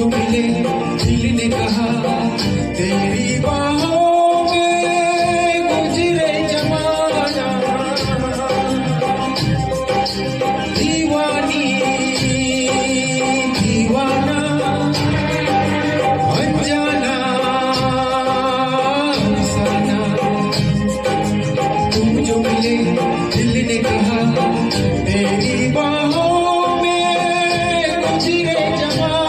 जो मिले दिल ने कहा तेरी बाहों में गुजरे जमाना दीवानी दीवाना अनजाना अफसाना तुम जो मिले दिल ने कहा तेरी बाहों में गुजरे जमाना